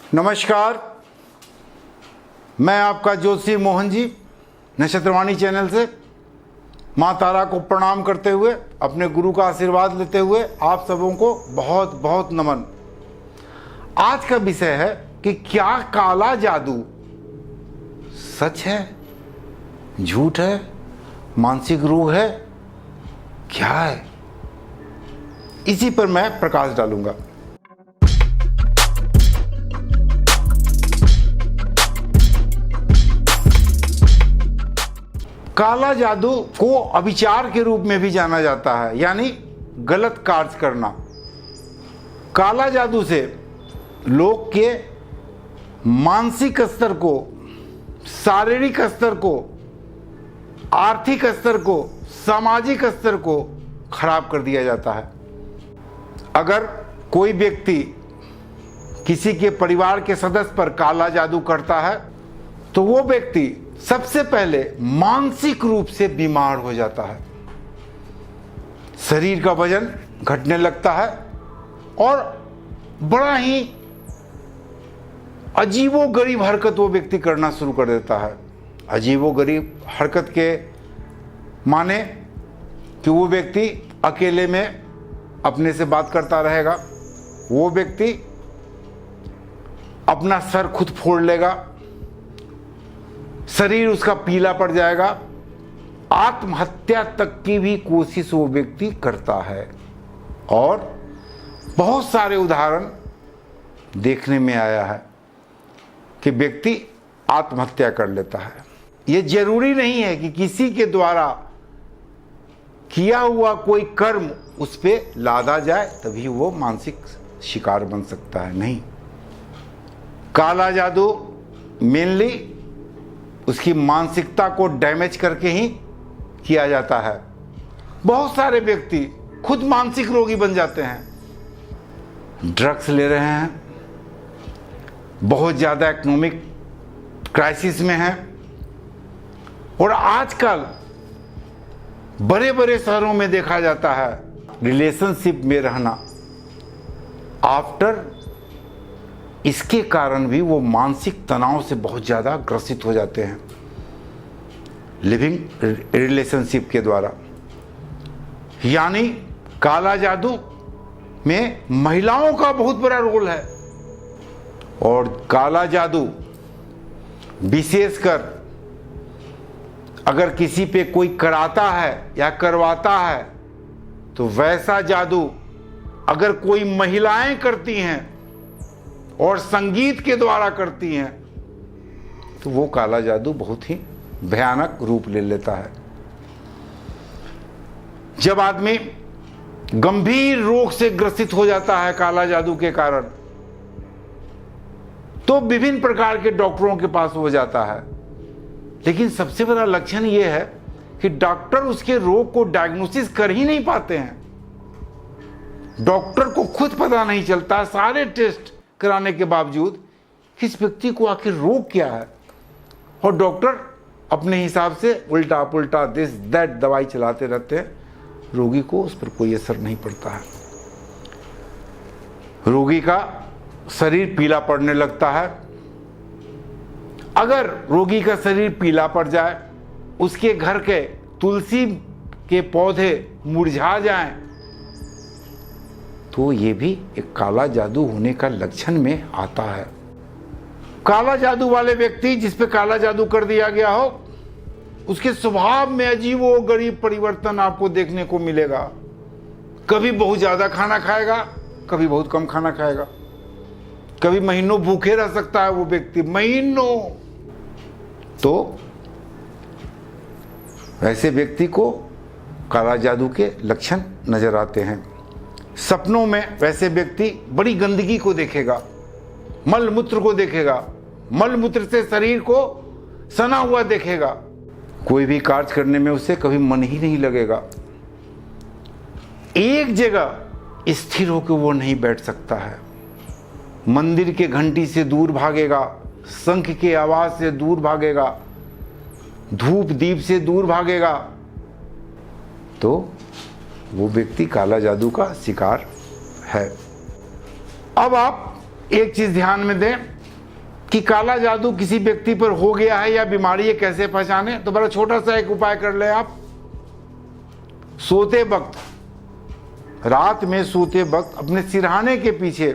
नमस्कार, मैं आपका ज्योतिषी मोहन जी नक्षत्रवाणी चैनल से माँ तारा को प्रणाम करते हुए अपने गुरु का आशीर्वाद लेते हुए आप सबों को बहुत बहुत नमन। आज का विषय है कि क्या काला जादू सच है, झूठ है, मानसिक रोग है, क्या है, इसी पर मैं प्रकाश डालूंगा। काला जादू को अभिचार के रूप में भी जाना जाता है, यानी गलत कार्य करना। काला जादू से लोग के मानसिक स्तर को, शारीरिक स्तर को, आर्थिक स्तर को, सामाजिक स्तर को खराब कर दिया जाता है। अगर कोई व्यक्ति किसी के परिवार के सदस्य पर काला जादू करता है तो वो व्यक्ति सबसे पहले मानसिक रूप से बीमार हो जाता है, शरीर का वजन घटने लगता है और बड़ा ही अजीबोगरीब हरकत वो व्यक्ति करना शुरू कर देता है। अजीबोगरीब हरकत के माने कि वो व्यक्ति अकेले में अपने से बात करता रहेगा, वो व्यक्ति अपना सर खुद फोड़ लेगा, शरीर उसका पीला पड़ जाएगा, आत्महत्या तक की भी कोशिश वो व्यक्ति करता है। और बहुत सारे उदाहरण देखने में आया है कि व्यक्ति आत्महत्या कर लेता है। ये जरूरी नहीं है कि किसी के द्वारा किया हुआ कोई कर्म उस पर लादा जाए तभी वो मानसिक शिकार बन सकता है, नहीं। काला जादू मेनली उसकी मानसिकता को डैमेज करके ही किया जाता है। बहुत सारे व्यक्ति खुद मानसिक रोगी बन जाते हैं, ड्रग्स ले रहे हैं, बहुत ज़्यादा इकोनॉमिक क्राइसिस में हैं, और आजकल बड़े बड़े शहरों में देखा जाता है रिलेशनशिप में रहना। आफ्टर इसके कारण भी वो मानसिक तनाव से बहुत ज़्यादा ग्रसित हो जाते हैं लिविंग रिलेशनशिप के द्वारा। यानी काला जादू में महिलाओं का बहुत बड़ा रोल है। और काला जादू विशेषकर अगर किसी पे कोई कराता है या करवाता है तो वैसा जादू अगर कोई महिलाएं करती हैं और संगीत के द्वारा करती हैं तो वो काला जादू बहुत ही भयानक रूप ले लेता है। जब आदमी गंभीर रोग से ग्रसित हो जाता है काला जादू के कारण तो विभिन्न प्रकार के डॉक्टरों के पास हो जाता है, लेकिन सबसे बड़ा लक्षण यह है कि डॉक्टर उसके रोग को डायग्नोसिस कर ही नहीं पाते हैं। डॉक्टर को खुद पता नहीं चलता सारे टेस्ट कराने के बावजूद कि इस व्यक्ति को आखिर रोग क्या है, और डॉक्टर अपने हिसाब से उल्टा पुल्टा दिस दैट दवाई चलाते रहते हैं। रोगी को उस पर कोई असर नहीं पड़ता है। रोगी का शरीर पीला पड़ने लगता है। अगर रोगी का शरीर पीला पड़ जाए, उसके घर के तुलसी के पौधे मुरझा जाएं, तो ये भी एक काला जादू होने का लक्षण में आता है। काला जादू वाले व्यक्ति जिस पे काला जादू कर दिया गया हो उसके स्वभाव में अजीबोगरीब परिवर्तन आपको देखने को मिलेगा। कभी बहुत ज्यादा खाना खाएगा, कभी बहुत कम खाना खाएगा, कभी महीनों भूखे रह सकता है वो व्यक्ति, महीनों। तो ऐसे व्यक्ति को काला जादू के लक्षण नजर आते हैं। सपनों में वैसे व्यक्ति बड़ी गंदगी को देखेगा, मल मूत्र को देखेगा, मल मूत्र से शरीर को सना हुआ देखेगा। कोई भी कार्य करने में उसे कभी मन ही नहीं लगेगा, एक जगह स्थिर होकर वो नहीं बैठ सकता है। मंदिर के घंटी से दूर भागेगा, शंख के आवाज से दूर भागेगा, धूप दीप से दूर भागेगा। तो वो व्यक्ति काला जादू का शिकार है। अब आप एक चीज ध्यान में दें कि काला जादू किसी व्यक्ति पर हो गया है या बीमारी है, कैसे पहचाने? तो बड़ा छोटा सा एक उपाय कर ले आप। सोते वक्त, रात में सोते वक्त अपने सिरहाने के पीछे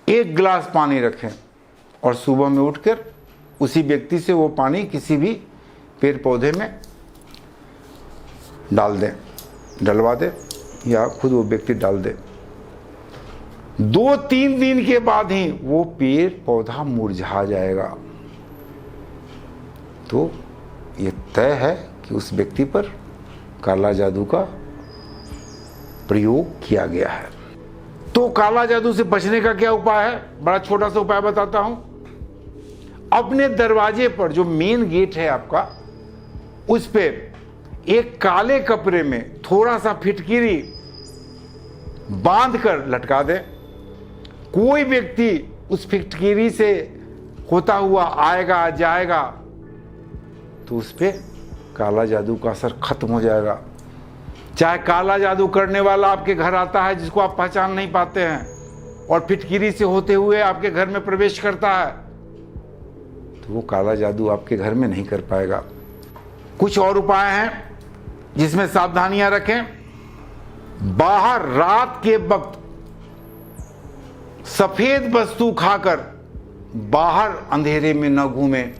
1 गिलास पानी रखें और सुबह में उठकर उसी व्यक्ति से वो पानी किसी भी पेड़ पौधे में डाल दें, डलवा दें या खुद वो व्यक्ति डाल दे। 2-3 दिन के बाद ही वो पेड़ पौधा मुरझा जाएगा। तो ये तय है कि उस व्यक्ति पर काला जादू का प्रयोग किया गया है। तो काला जादू से बचने का क्या उपाय है? बड़ा छोटा सा उपाय बताता हूं। अपने दरवाजे पर जो मेन गेट है आपका, उस पे एक काले कपड़े में थोड़ा सा फिटकिरी बांध कर लटका दे। कोई व्यक्ति उस फिटकिरी से होता हुआ आएगा जाएगा तो उस पे काला जादू का असर खत्म हो जाएगा। चाहे काला जादू करने वाला आपके घर आता है जिसको आप पहचान नहीं पाते हैं और फिटकिरी से होते हुए आपके घर में प्रवेश करता है, तो वो काला जादू आपके घर में नहीं कर पाएगा। कुछ और उपाय हैं जिसमें सावधानियां रखें। बाहर रात के वक्त सफेद वस्तु खाकर बाहर अंधेरे में न घूमें।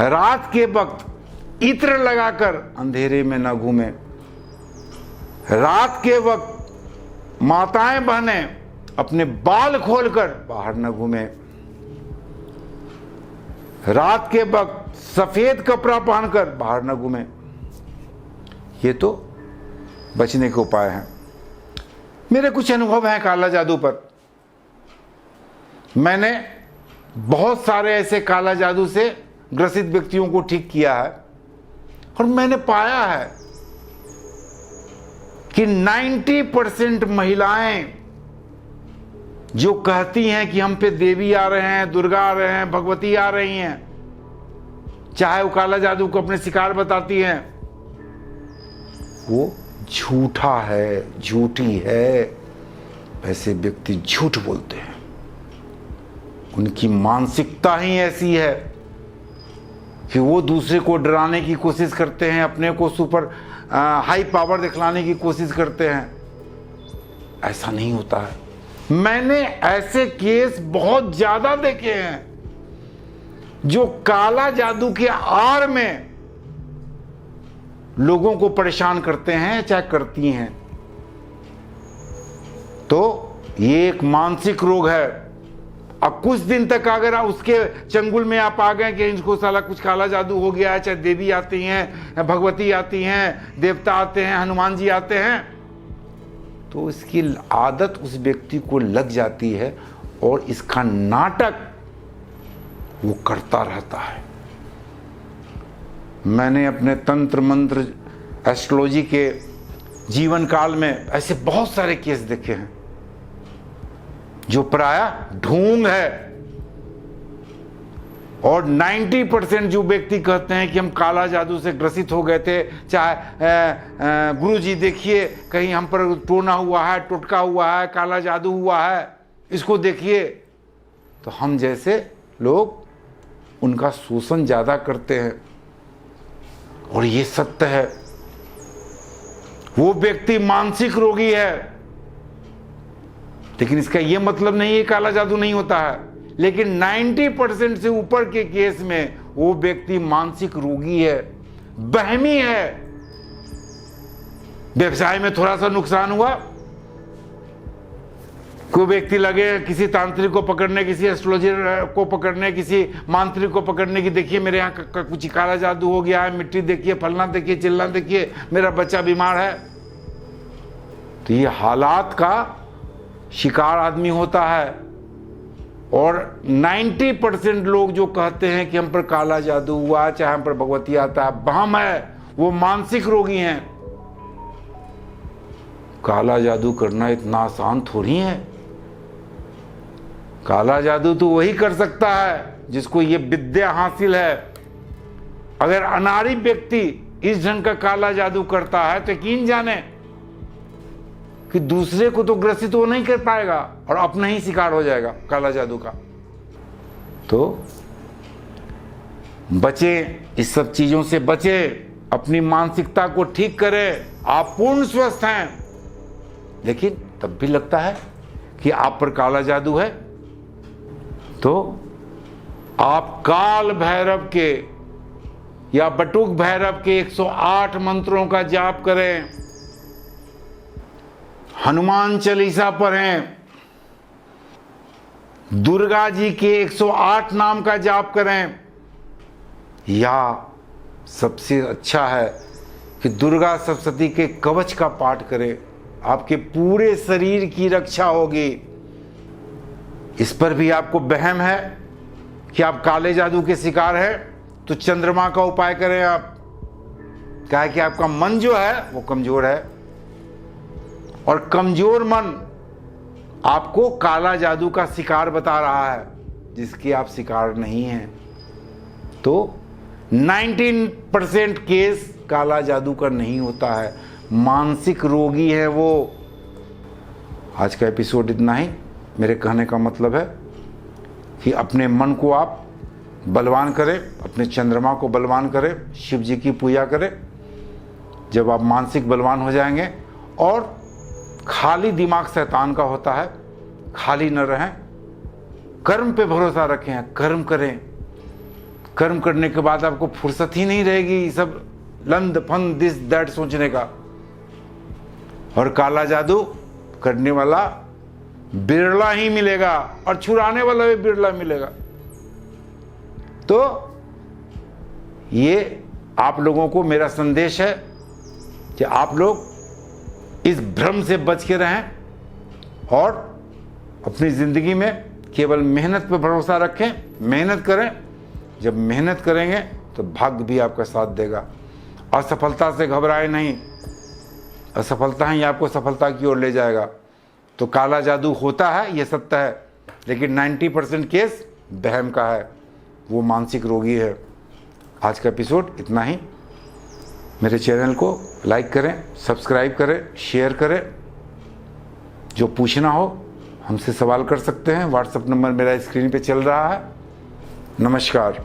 रात के वक्त इत्र लगाकर अंधेरे में न घूमें। रात के वक्त माताएं बहनें अपने बाल खोलकर बाहर न घूमें। रात के वक्त सफेद कपड़ा पहनकर बाहर न घूमें। ये तो बचने के उपाय हैं। मेरे कुछ अनुभव हैं काला जादू पर। मैंने बहुत सारे ऐसे काला जादू से ग्रसित व्यक्तियों को ठीक किया है और मैंने पाया है कि 90% महिलाएं जो कहती हैं कि हम पे देवी आ रहे हैं, दुर्गा आ रहे हैं, भगवती आ रही हैं, चाहे वो काला जादू को अपने शिकार बताती हैं, वो झूठा है, झूठी है। ऐसे व्यक्ति झूठ बोलते हैं। उनकी मानसिकता ही ऐसी है कि वो दूसरे को डराने की कोशिश करते हैं, अपने को सुपर हाई पावर दिखलाने की कोशिश करते हैं। ऐसा नहीं होता है। मैंने ऐसे केस बहुत ज्यादा देखे हैं जो काला जादू के आड़ में लोगों को परेशान करते हैं, चाहे करती हैं। तो ये एक मानसिक रोग है। अब कुछ दिन तक अगर उसके चंगुल में आप आ गए कि इनको साला कुछ काला जादू हो गया है, चाहे देवी आती हैं, भगवती आती हैं, देवता आते हैं, हनुमान जी आते हैं, तो इसकी आदत उस व्यक्ति को लग जाती है और इसका नाटक वो करता रहता है। मैंने अपने तंत्र मंत्र एस्ट्रोलॉजी के जीवन काल में ऐसे बहुत सारे केस देखे हैं जो प्रायः ढोंग है। और 90% जो व्यक्ति कहते हैं कि हम काला जादू से ग्रसित हो गए थे, चाहे गुरु जी देखिए कहीं हम पर टोना हुआ है, टोटका हुआ है, काला जादू हुआ है, इसको देखिए, तो हम जैसे लोग उनका शोषण ज्यादा करते हैं। और ये सत्य है। वो व्यक्ति मानसिक रोगी है, लेकिन इसका यह मतलब नहीं है काला जादू नहीं होता है। लेकिन 90% से ऊपर के केस में वो व्यक्ति मानसिक रोगी है, वहमी है। व्यवसाय में थोड़ा सा नुकसान हुआ, कोई व्यक्ति लगे किसी तांत्रिक को पकड़ने, किसी एस्ट्रोलॉजर को पकड़ने, किसी मांत्रिक को पकड़ने की, देखिए मेरे यहाँ कुछ काला जादू हो गया है, मिट्टी देखिए, फलना देखिए, चिल्ला देखिए, मेरा बच्चा बीमार है। तो ये हालात का शिकार आदमी होता है। और 90% लोग जो कहते हैं कि हम पर काला जादू हुआ, चाहे हम पर भगवती आता है, भ्रम है, वो मानसिक रोगी हैं। काला जादू करना इतना आसान थोड़ी है। काला जादू तो वही कर सकता है जिसको ये विद्या हासिल है। अगर अनाड़ी व्यक्ति इस ढंग का काला जादू करता है तो यकीन जाने कि दूसरे को तो ग्रसित वो नहीं कर पाएगा और अपना ही शिकार हो जाएगा काला जादू का। तो बचें, इस सब चीजों से बचें, अपनी मानसिकता को ठीक करें। आप पूर्ण स्वस्थ हैं, लेकिन तब भी लगता है कि आप पर काला जादू है, तो आप काल भैरव के या बटुक भैरव के 108 मंत्रों का जाप करें, हनुमान चालीसा पढ़ें, दुर्गा जी के 108 नाम का जाप करें, या सबसे अच्छा है कि दुर्गा सप्तशती के कवच का पाठ करें। आपके पूरे शरीर की रक्षा होगी। इस पर भी आपको वहम है कि आप काले जादू के शिकार हैं, तो चंद्रमा का उपाय करें आप। क्या है कि आपका मन जो है वो कमजोर है, और कमजोर मन आपको काला जादू का शिकार बता रहा है, जिसके आप शिकार नहीं हैं। तो 19% केस काला जादू का नहीं होता है, मानसिक रोगी है वो। आज का एपिसोड इतना ही। मेरे कहने का मतलब है कि अपने मन को आप बलवान करें, अपने चंद्रमा को बलवान करें, शिव जी की पूजा करें। जब आप मानसिक बलवान हो जाएंगे, और खाली दिमाग शैतान का होता है, खाली न रहें, कर्म पे भरोसा रखें, कर्म करें। कर्म करने के बाद आपको फुर्सत ही नहीं रहेगी सब लंद फंद दिस दैट सोचने का। और काला जादू करने वाला बिरला ही मिलेगा, और छुड़ाने वाला भी बिरला मिलेगा। तो ये आप लोगों को मेरा संदेश है कि आप लोग इस भ्रम से बच के रहें, और अपनी जिंदगी में केवल मेहनत पर भरोसा रखें, मेहनत करें। जब मेहनत करेंगे तो भाग्य भी आपका साथ देगा। असफलता से घबराए नहीं, असफलता ही आपको सफलता की ओर ले जाएगा। तो काला जादू होता है, ये सत्य है, लेकिन 90% केस वहम का है, वो मानसिक रोगी है। आज का एपिसोड इतना ही। मेरे चैनल को लाइक करें, सब्सक्राइब करें, शेयर करें। जो पूछना हो हमसे सवाल कर सकते हैं। व्हाट्सएप नंबर मेरा स्क्रीन पे चल रहा है। नमस्कार।